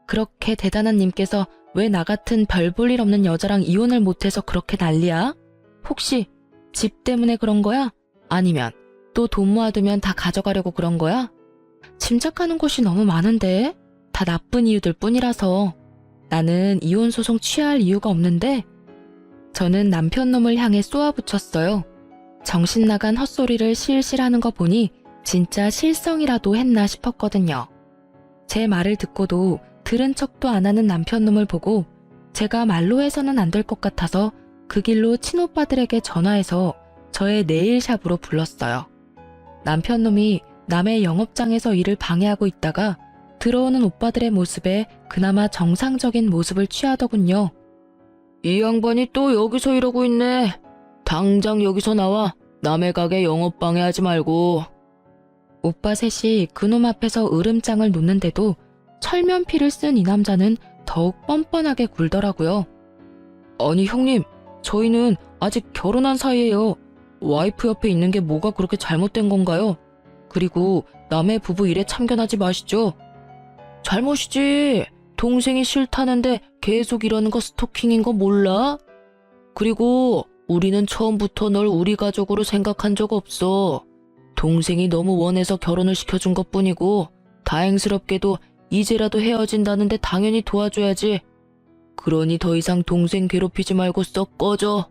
그렇게 대단한 님께서 왜 나 같은 별 볼 일 없는 여자랑 이혼을 못해서 그렇게 난리야? 혹시 집 때문에 그런 거야? 아니면 또 돈 모아두면 다 가져가려고 그런 거야? 짐작하는 곳이 너무 많은데 다 나쁜 이유들 뿐이라서 나는 이혼 소송 취하할 이유가 없는데. 저는 남편놈을 향해 쏘아붙였어요. 정신 나간 헛소리를 실실 하는 거 보니 진짜 실성이라도 했나 싶었거든요. 제 말을 듣고도 들은 척도 안 하는 남편놈을 보고 제가 말로 해서는 안 될 것 같아서 그 길로 친오빠들에게 전화해서 저의 네일샵으로 불렀어요. 남편놈이 남의 영업장에서 일을 방해하고 있다가 들어오는 오빠들의 모습에 그나마 정상적인 모습을 취하더군요. 이 양반이 또 여기서 이러고 있네. 당장 여기서 나와. 남의 가게 영업 방해하지 말고. 오빠 셋이 그놈 앞에서 으름장을 놓는데도 철면피를 쓴 이 남자는 더욱 뻔뻔하게 굴더라고요. 아니 형님, 저희는 아직 결혼한 사이예요. 와이프 옆에 있는 게 뭐가 그렇게 잘못된 건가요? 그리고 남의 부부 일에 참견하지 마시죠. 잘못이지. 동생이 싫다는데 계속 이러는 거 스토킹인 거 몰라? 그리고 우리는 처음부터 널 우리 가족으로 생각한 적 없어. 동생이 너무 원해서 결혼을 시켜준 것뿐이고 다행스럽게도 이제라도 헤어진다는데 당연히 도와줘야지. 그러니 더 이상 동생 괴롭히지 말고 썩 꺼져.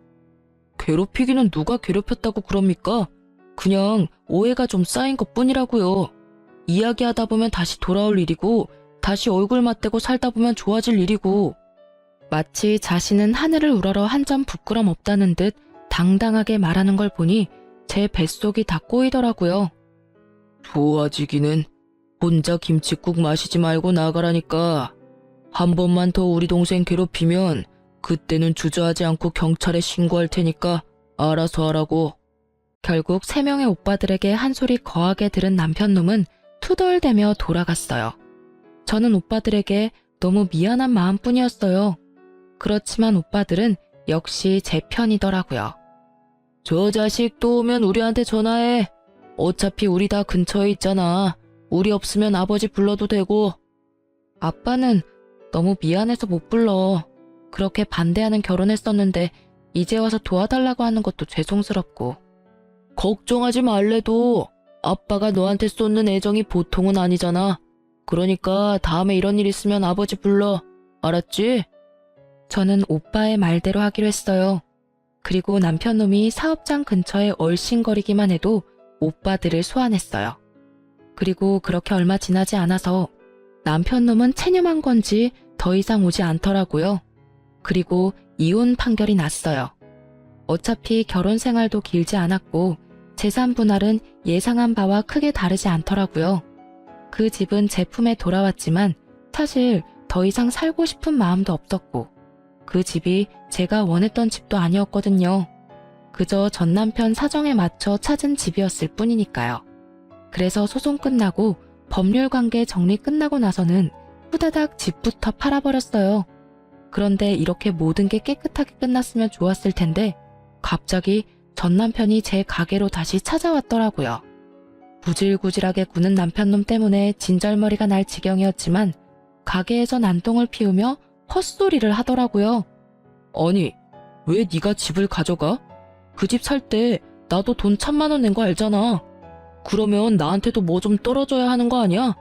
괴롭히기는 누가 괴롭혔다고 그럽니까? 그냥 오해가 좀 쌓인 것뿐이라고요. 이야기하다 보면 다시 돌아올 일이고 다시 얼굴 맞대고 살다 보면 좋아질 일이고. 마치 자신은 하늘을 우러러 한 점 부끄럼 없다는 듯 당당하게 말하는 걸 보니 제 뱃속이 다 꼬이더라고요. 좋아지기는 혼자 김칫국 마시지 말고 나가라니까. 한 번만 더 우리 동생 괴롭히면 그때는 주저하지 않고 경찰에 신고할 테니까 알아서 하라고. 결국 3명의 오빠들에게 한 소리 거하게 들은 남편놈은 투덜대며 돌아갔어요. 저는 오빠들에게 너무 미안한 마음뿐이었어요. 그렇지만 오빠들은 역시 제 편이더라고요. 저 자식 또 오면 우리한테 전화해. 어차피 우리 다 근처에 있잖아. 우리 없으면 아버지 불러도 되고. 아빠는 너무 미안해서 못 불러. 그렇게 반대하는 결혼했었는데 이제 와서 도와달라고 하는 것도 죄송스럽고. 걱정하지 말래도 아빠가 너한테 쏟는 애정이 보통은 아니잖아. 그러니까 다음에 이런 일 있으면 아버지 불러. 알았지? 저는 오빠의 말대로 하기로 했어요. 그리고 남편놈이 사업장 근처에 얼씬거리기만 해도 오빠들을 소환했어요. 그리고 그렇게 얼마 지나지 않아서 남편놈은 체념한 건지 더 이상 오지 않더라고요. 그리고 이혼 판결이 났어요. 어차피 결혼 생활도 길지 않았고 재산 분할은 예상한 바와 크게 다르지 않더라고요. 그 집은 제 품에 돌아왔지만 사실 더 이상 살고 싶은 마음도 없었고 그 집이 제가 원했던 집도 아니었거든요. 그저 전 남편 사정에 맞춰 찾은 집이었을 뿐이니까요. 그래서 소송 끝나고 법률 관계 정리 끝나고 나서는 후다닥 집부터 팔아버렸어요. 그런데 이렇게 모든 게 깨끗하게 끝났으면 좋았을 텐데 갑자기 전 남편이 제 가게로 다시 찾아왔더라고요. 구질구질하게 구는 남편놈 때문에 진절머리가 날 지경이었지만 가게에서 난동을 피우며 헛소리를 하더라고요. 아니, 왜 네가 집을 가져가? 그 집 살 때 나도 돈 1,000만 원 낸 거 알잖아. 그러면 나한테도 뭐 좀 떨어져야 하는 거 아니야?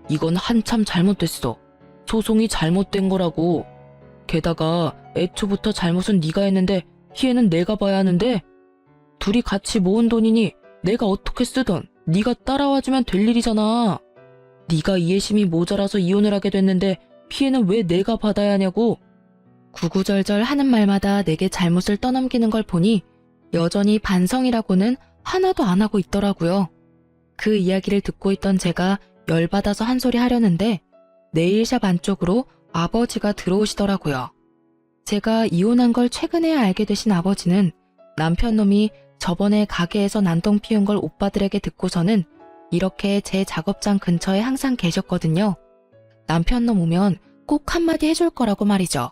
이건 한참 잘못됐어. 소송이 잘못된 거라고. 게다가 애초부터 잘못은 네가 했는데 피해는 내가 봐야 하는데 둘이 같이 모은 돈이니 내가 어떻게 쓰던 네가 따라와주면 될 일이잖아. 네가 이해심이 모자라서 이혼을 하게 됐는데 피해는 왜 내가 받아야 하냐고. 구구절절 하는 말마다 내게 잘못을 떠넘기는 걸 보니 여전히 반성이라고는 하나도 안 하고 있더라고요. 그 이야기를 듣고 있던 제가 열받아서 한 소리 하려는데 네일샵 안쪽으로 아버지가 들어오시더라고요. 제가 이혼한 걸 최근에 알게 되신 아버지는 남편놈이 저번에 가게에서 난동 피운 걸 오빠들에게 듣고서는 이렇게 제 작업장 근처에 항상 계셨거든요. 남편놈 오면 꼭 한마디 해줄 거라고 말이죠.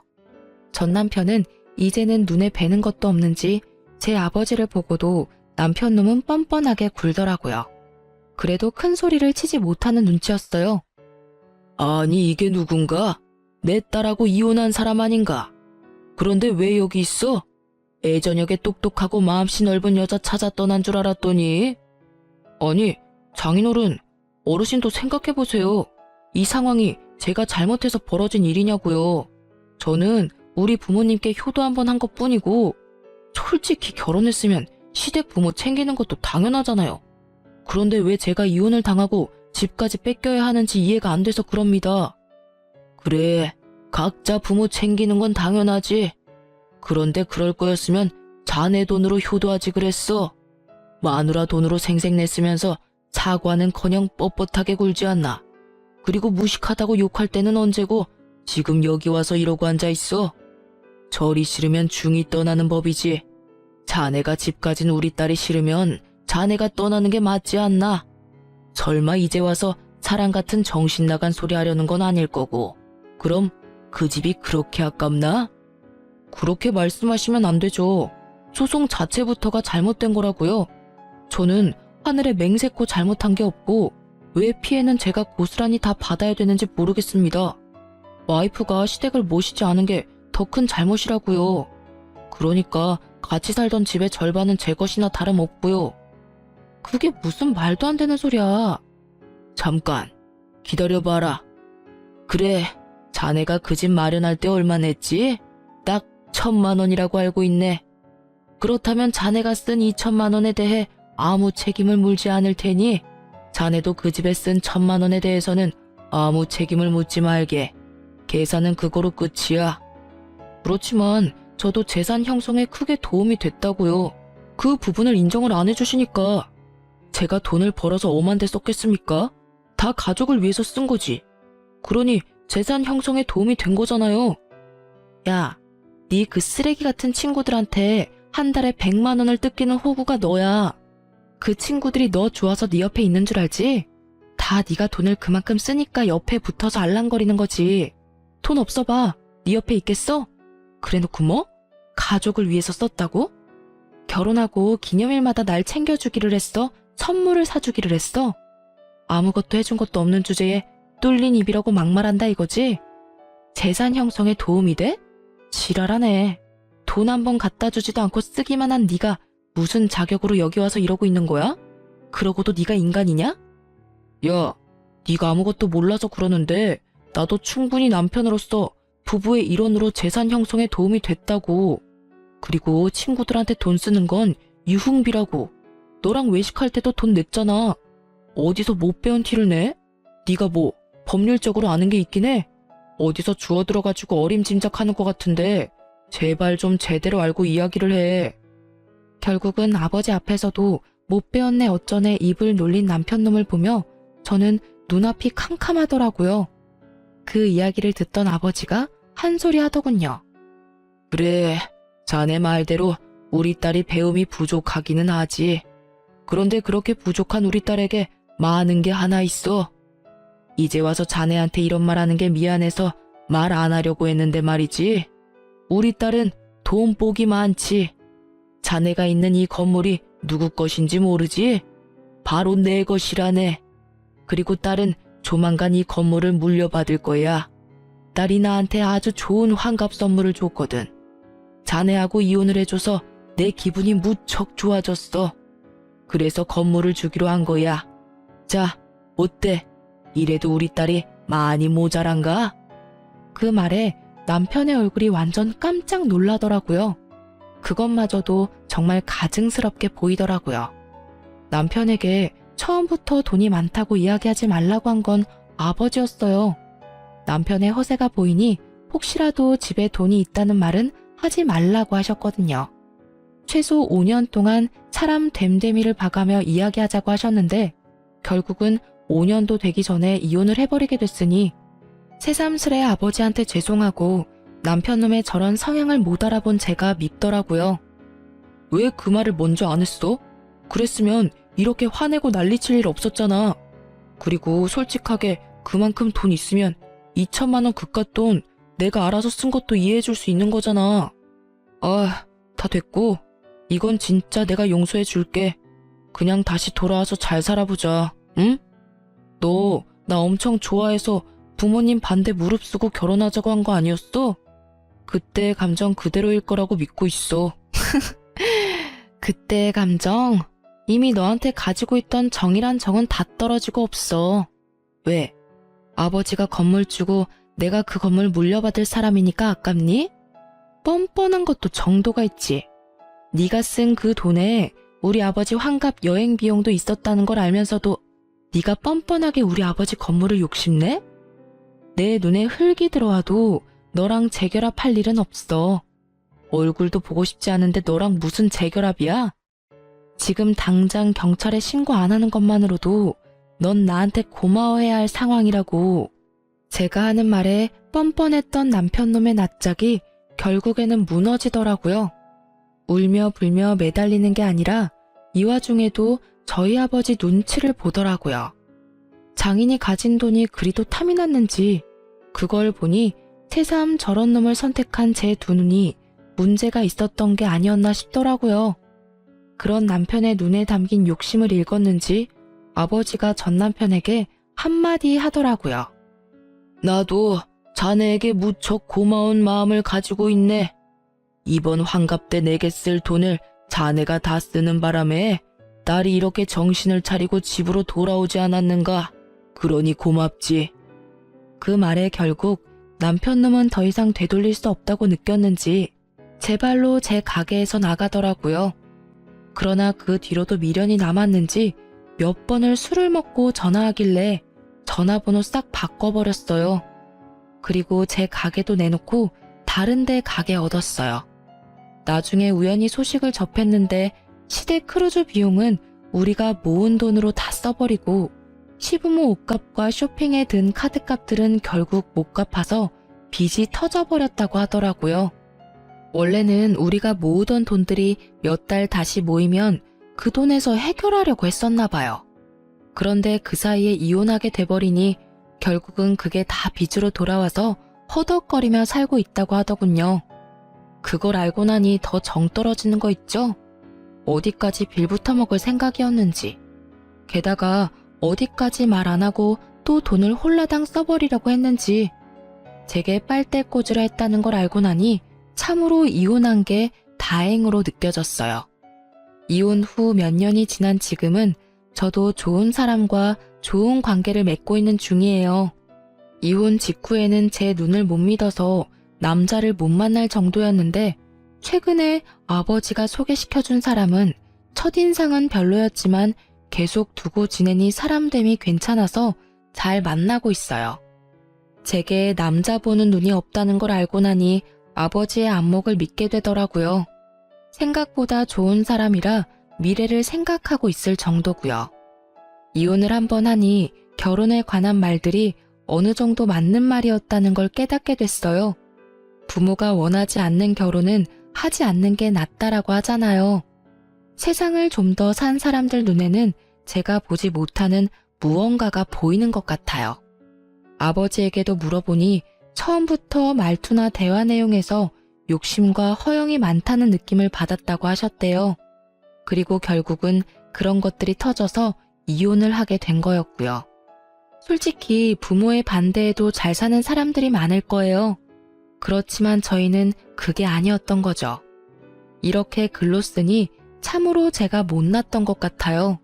전 남편은 이제는 눈에 뵈는 것도 없는지 제 아버지를 보고도 남편놈은 뻔뻔하게 굴더라고요. 그래도 큰 소리를 치지 못하는 눈치였어요. 아니 이게 누군가? 내 딸하고 이혼한 사람 아닌가? 그런데 왜 여기 있어? 애저녁에 똑똑하고 마음씨 넓은 여자 찾아 떠난 줄 알았더니. 아니 장인어른, 어르신도 생각해보세요. 이 상황이 제가 잘못해서 벌어진 일이냐고요. 저는 우리 부모님께 효도 한번 한 것뿐이고 솔직히 결혼했으면 시댁 부모 챙기는 것도 당연하잖아요. 그런데 왜 제가 이혼을 당하고 집까지 뺏겨야 하는지 이해가 안 돼서 그럽니다. 그래, 각자 부모 챙기는 건 당연하지. 그런데 그럴 거였으면 자네 돈으로 효도하지 그랬어. 마누라 돈으로 생색냈으면서 사과는커녕 뻣뻣하게 굴지 않나. 그리고 무식하다고 욕할 때는 언제고 지금 여기 와서 이러고 앉아있어. 절이 싫으면 중이 떠나는 법이지. 자네가 집 가진 우리 딸이 싫으면 자네가 떠나는 게 맞지 않나. 설마 이제 와서 사랑 같은 정신 나간 소리 하려는 건 아닐 거고. 그럼 그 집이 그렇게 아깝나? 그렇게 말씀하시면 안 되죠. 소송 자체부터가 잘못된 거라고요. 저는 하늘에 맹세코 잘못한 게 없고 왜 피해는 제가 고스란히 다 받아야 되는지 모르겠습니다. 와이프가 시댁을 모시지 않은 게 더 큰 잘못이라고요. 그러니까 같이 살던 집의 절반은 제 것이나 다름없고요. 그게 무슨 말도 안 되는 소리야. 잠깐 기다려봐라. 그래, 자네가 그 집 마련할 때 얼마 냈지? 딱 1,000만 원이라고 알고 있네. 그렇다면 자네가 쓴 2,000만 원에 대해 아무 책임을 물지 않을 테니 자네도 그 집에 쓴 1,000만 원에 대해서는 아무 책임을 묻지 말게. 계산은 그거로 끝이야. 그렇지만 저도 재산 형성에 크게 도움이 됐다고요. 그 부분을 인정을 안 해주시니까 제가 돈을 벌어서 엄한데 썼겠습니까? 다 가족을 위해서 쓴 거지. 그러니 재산 형성에 도움이 된 거잖아요. 야, 네 그 쓰레기 같은 친구들한테 한 달에 100만 원을 뜯기는 호구가 너야. 그 친구들이 너 좋아서 네 옆에 있는 줄 알지? 다 네가 돈을 그만큼 쓰니까 옆에 붙어서 알랑거리는 거지. 돈 없어 봐. 네 옆에 있겠어? 그래놓고 뭐? 가족을 위해서 썼다고? 결혼하고 기념일마다 날 챙겨주기를 했어? 선물을 사주기를 했어? 아무것도 해준 것도 없는 주제에 뚫린 입이라고 막말한다 이거지? 재산 형성에 도움이 돼? 지랄하네. 돈 한 번 갖다 주지도 않고 쓰기만 한 네가 무슨 자격으로 여기 와서 이러고 있는 거야? 그러고도 네가 인간이냐? 야, 네가 아무것도 몰라서 그러는데 나도 충분히 남편으로서 부부의 일원으로 재산 형성에 도움이 됐다고. 그리고 친구들한테 돈 쓰는 건 유흥비라고. 너랑 외식할 때도 돈 냈잖아. 어디서 못 배운 티를 내? 네가 뭐 법률적으로 아는 게 있긴 해? 어디서 주워들어가지고 어림짐작하는 것 같은데 제발 좀 제대로 알고 이야기를 해. 결국은 아버지 앞에서도 못 배웠네 어쩌네 입을 놀린 남편놈을 보며 저는 눈앞이 캄캄하더라고요. 그 이야기를 듣던 아버지가 한 소리 하더군요. 그래, 자네 말대로 우리 딸이 배움이 부족하기는 하지. 그런데 그렇게 부족한 우리 딸에게 많은 게 하나 있어. 이제 와서 자네한테 이런 말 하는 게 미안해서 말 안 하려고 했는데 말이지. 우리 딸은 돈복이 많지. 자네가 있는 이 건물이 누구 것인지 모르지? 바로 내 것이라네. 그리고 딸은 조만간 이 건물을 물려받을 거야. 딸이 나한테 아주 좋은 환갑 선물을 줬거든. 자네하고 이혼을 해줘서 내 기분이 무척 좋아졌어. 그래서 건물을 주기로 한 거야. 자, 어때? 이래도 우리 딸이 많이 모자란가? 그 말에 남편의 얼굴이 완전 깜짝 놀라더라고요. 그것마저도 정말 가증스럽게 보이더라고요. 남편에게 처음부터 돈이 많다고 이야기하지 말라고 한 건 아버지였어요. 남편의 허세가 보이니 혹시라도 집에 돈이 있다는 말은 하지 말라고 하셨거든요. 최소 5년 동안 사람 됨됨이를 봐가며 이야기하자고 하셨는데 결국은 5년도 되기 전에 이혼을 해버리게 됐으니 새삼스레 아버지한테 죄송하고 남편놈의 저런 성향을 못 알아본 제가 밉더라고요. 왜 그 말을 먼저 안 했어? 그랬으면 이렇게 화내고 난리칠 일 없었잖아. 그리고 솔직하게 그만큼 돈 있으면 2,000만 원 그깟 돈 내가 알아서 쓴 것도 이해해줄 수 있는 거잖아. 아, 다 됐고 이건 진짜 내가 용서해 줄게. 그냥 다시 돌아와서 잘 살아보자. 응? 너 나 엄청 좋아해서 부모님 반대 무릅쓰고 결혼하자고 한 거 아니었어? 그때 감정 그대로일 거라고 믿고 있어. 그때의 감정? 이미 너한테 가지고 있던 정이란 정은 다 떨어지고 없어. 왜? 아버지가 건물 주고 내가 그 건물 물려받을 사람이니까 아깝니? 뻔뻔한 것도 정도가 있지. 네가 쓴 그 돈에 우리 아버지 환갑 여행 비용도 있었다는 걸 알면서도 네가 뻔뻔하게 우리 아버지 건물을 욕심내? 내 눈에 흙이 들어와도 너랑 재결합할 일은 없어. 얼굴도 보고 싶지 않은데 너랑 무슨 재결합이야? 지금 당장 경찰에 신고 안 하는 것만으로도 넌 나한테 고마워해야 할 상황이라고. 제가 하는 말에 뻔뻔했던 남편놈의 낯짝이 결국에는 무너지더라고요. 울며 불며 매달리는 게 아니라 이 와중에도 저희 아버지 눈치를 보더라고요. 장인이 가진 돈이 그리도 탐이 났는지 그걸 보니 새삼 저런 놈을 선택한 제 두 눈이 문제가 있었던 게 아니었나 싶더라고요. 그런 남편의 눈에 담긴 욕심을 읽었는지 아버지가 전 남편에게 한마디 하더라고요. 나도 자네에게 무척 고마운 마음을 가지고 있네. 이번 환갑 때 내게 쓸 돈을 자네가 다 쓰는 바람에 딸이 이렇게 정신을 차리고 집으로 돌아오지 않았는가. 그러니 고맙지. 그 말에 결국 남편 놈은 더 이상 되돌릴 수 없다고 느꼈는지 제 발로 제 가게에서 나가더라고요. 그러나 그 뒤로도 미련이 남았는지 몇 번을 술을 먹고 전화하길래 전화번호 싹 바꿔버렸어요. 그리고 제 가게도 내놓고 다른 데 가게 얻었어요. 나중에 우연히 소식을 접했는데 시댁 크루즈 비용은 우리가 모은 돈으로 다 써버리고 시부모 옷값과 쇼핑에 든 카드값들은 결국 못 갚아서 빚이 터져버렸다고 하더라고요. 원래는 우리가 모으던 돈들이 몇 달 다시 모이면 그 돈에서 해결하려고 했었나 봐요. 그런데 그 사이에 이혼하게 돼버리니 결국은 그게 다 빚으로 돌아와서 허덕거리며 살고 있다고 하더군요. 그걸 알고 나니 더 정 떨어지는 거 있죠? 어디까지 빌부터 먹을 생각이었는지. 게다가 어디까지 말 안 하고 또 돈을 홀라당 써버리려고 했는지. 제게 빨대꽂으려 했다는 걸 알고 나니 참으로 이혼한 게 다행으로 느껴졌어요. 이혼 후 몇 년이 지난 지금은 저도 좋은 사람과 좋은 관계를 맺고 있는 중이에요. 이혼 직후에는 제 눈을 못 믿어서 남자를 못 만날 정도였는데 최근에 아버지가 소개시켜준 사람은 첫인상은 별로였지만 계속 두고 지내니 사람됨이 괜찮아서 잘 만나고 있어요. 제게 남자 보는 눈이 없다는 걸 알고 나니 아버지의 안목을 믿게 되더라고요. 생각보다 좋은 사람이라 미래를 생각하고 있을 정도고요. 이혼을 한번 하니 결혼에 관한 말들이 어느 정도 맞는 말이었다는 걸 깨닫게 됐어요. 부모가 원하지 않는 결혼은 하지 않는 게 낫다라고 하잖아요. 세상을 좀 더 산 사람들 눈에는 제가 보지 못하는 무언가가 보이는 것 같아요. 아버지에게도 물어보니 처음부터 말투나 대화 내용에서 욕심과 허영이 많다는 느낌을 받았다고 하셨대요. 그리고 결국은 그런 것들이 터져서 이혼을 하게 된 거였고요. 솔직히 부모의 반대에도 잘 사는 사람들이 많을 거예요. 그렇지만 저희는 그게 아니었던 거죠. 이렇게 글로 쓰니 참으로 제가 못났던 것 같아요.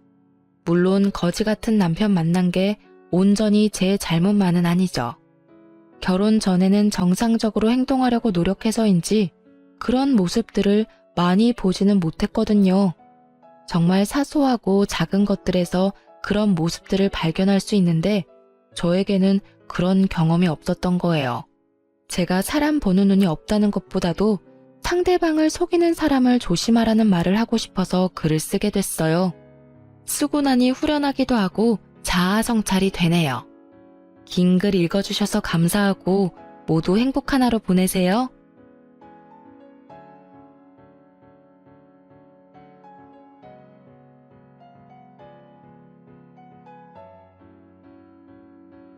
물론 거지 같은 남편 만난 게 온전히 제 잘못만은 아니죠. 결혼 전에는 정상적으로 행동하려고 노력해서인지 그런 모습들을 많이 보지는 못했거든요. 정말 사소하고 작은 것들에서 그런 모습들을 발견할 수 있는데 저에게는 그런 경험이 없었던 거예요. 제가 사람 보는 눈이 없다는 것보다도 상대방을 속이는 사람을 조심하라는 말을 하고 싶어서 글을 쓰게 됐어요. 쓰고 나니 후련하기도 하고 자아성찰이 되네요. 긴 글 읽어주셔서 감사하고 모두 행복한 하루 보내세요.